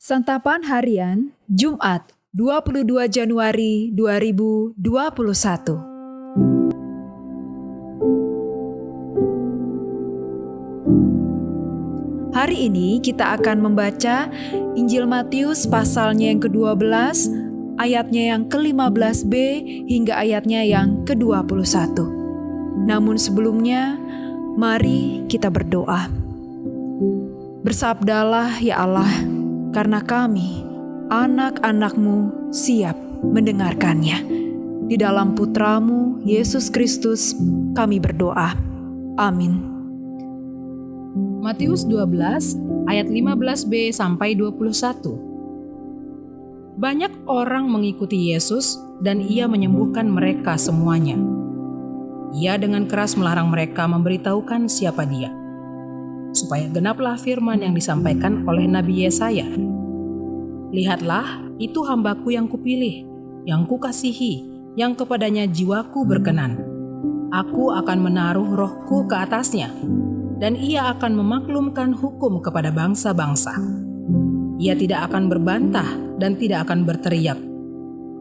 Santapan Harian Jumat 22 Januari 2021. Hari ini kita akan membaca Injil Matius pasalnya yang ke-12, ayatnya yang ke-15b hingga ayatnya yang ke-21. Namun sebelumnya, mari kita berdoa. Bersabdalah ya Allah, karena kami, anak-anak-Mu, siap mendengarkannya. Di dalam Putra-Mu, Yesus Kristus, kami berdoa. Amin. Matius 12 ayat 15b sampai 21. Banyak orang mengikuti Yesus dan Ia menyembuhkan mereka semuanya. Ia dengan keras melarang mereka memberitahukan siapa Dia, supaya genaplah firman yang disampaikan oleh Nabi Yesaya. Lihatlah, itu hamba-Ku yang Kupilih, yang Kukasihi, yang kepadanya jiwaku berkenan. Aku akan menaruh Roh-Ku ke atasnya, dan Ia akan memaklumkan hukum kepada bangsa-bangsa. Ia tidak akan berbantah dan tidak akan berteriak,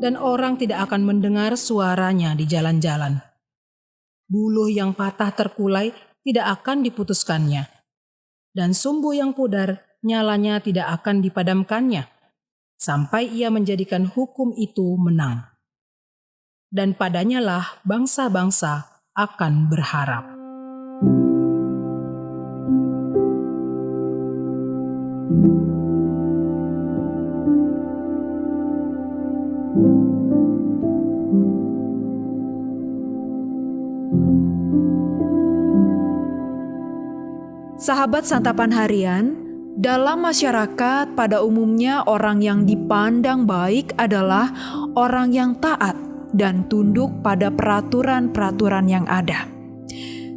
dan orang tidak akan mendengar suaranya di jalan-jalan. Buluh yang patah terkulai tidak akan diputuskannya, dan sumbu yang pudar nyalanya tidak akan dipadamkannya, sampai Ia menjadikan hukum itu menang. Dan padanyalah bangsa-bangsa akan berharap. Sahabat Santapan Harian, dalam masyarakat pada umumnya orang yang dipandang baik adalah orang yang taat dan tunduk pada peraturan-peraturan yang ada.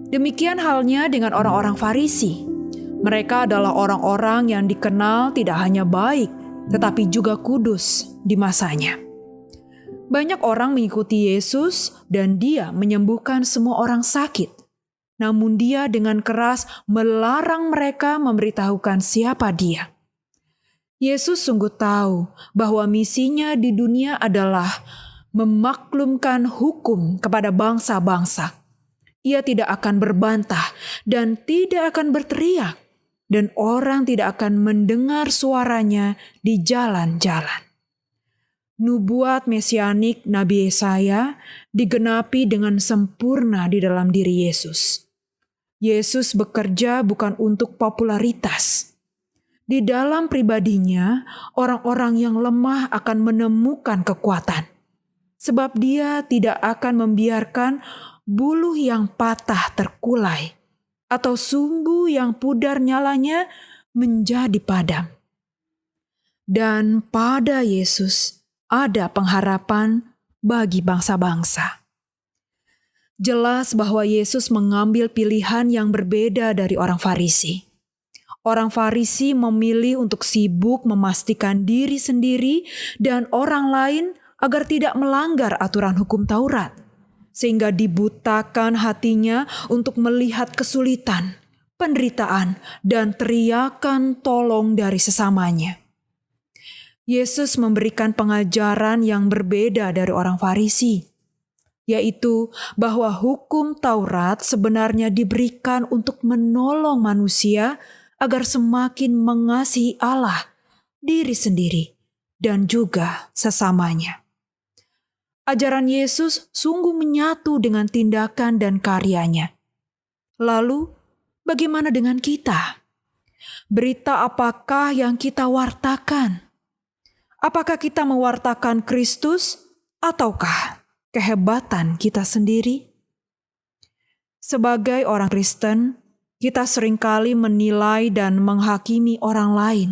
Demikian halnya dengan orang-orang Farisi. Mereka adalah orang-orang yang dikenal tidak hanya baik, tetapi juga kudus di masanya. Banyak orang mengikuti Yesus dan Dia menyembuhkan semua orang sakit. Namun Dia dengan keras melarang mereka memberitahukan siapa Dia. Yesus sungguh tahu bahwa misinya di dunia adalah memaklumkan hukum kepada bangsa-bangsa. Ia tidak akan berbantah dan tidak akan berteriak, dan orang tidak akan mendengar suaranya di jalan-jalan. Nubuat mesianik Nabi Yesaya digenapi dengan sempurna di dalam diri Yesus. Yesus bekerja bukan untuk popularitas. Di dalam pribadinya, orang-orang yang lemah akan menemukan kekuatan. Sebab Dia tidak akan membiarkan buluh yang patah terkulai atau sumbu yang pudar nyalanya menjadi padam. Dan pada Yesus ada pengharapan bagi bangsa-bangsa. Jelas bahwa Yesus mengambil pilihan yang berbeda dari orang Farisi. Orang Farisi memilih untuk sibuk memastikan diri sendiri dan orang lain agar tidak melanggar aturan hukum Taurat, sehingga dibutakan hatinya untuk melihat kesulitan, penderitaan, dan teriakan tolong dari sesamanya. Yesus memberikan pengajaran yang berbeda dari orang Farisi, yaitu bahwa hukum Taurat sebenarnya diberikan untuk menolong manusia agar semakin mengasihi Allah, diri sendiri, dan juga sesamanya. Ajaran Yesus sungguh menyatu dengan tindakan dan karyanya. Lalu, bagaimana dengan kita? Berita apakah yang kita wartakan? Apakah kita mewartakan Kristus ataukah kehebatan kita sendiri? Sebagai orang Kristen, kita seringkali menilai dan menghakimi orang lain,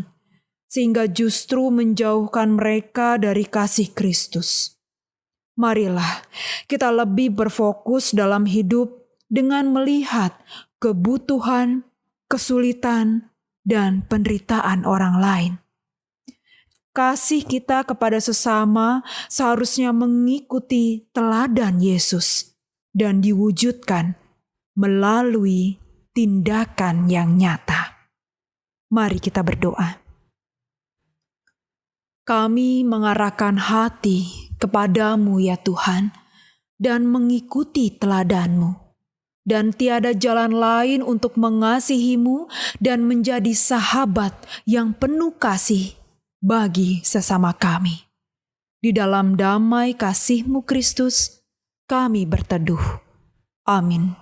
sehingga justru menjauhkan mereka dari kasih Kristus. Marilah kita lebih berfokus dalam hidup dengan melihat kebutuhan, kesulitan, dan penderitaan orang lain. Kasih kita kepada sesama seharusnya mengikuti teladan Yesus dan diwujudkan melalui tindakan yang nyata. Mari kita berdoa. Kami mengarahkan hati kepadamu ya Tuhan, dan mengikuti teladan-Mu. Dan tiada jalan lain untuk mengasihi-Mu dan menjadi sahabat yang penuh kasih bagi sesama kami. Di dalam damai kasih-Mu Kristus, kami berteduh. Amin.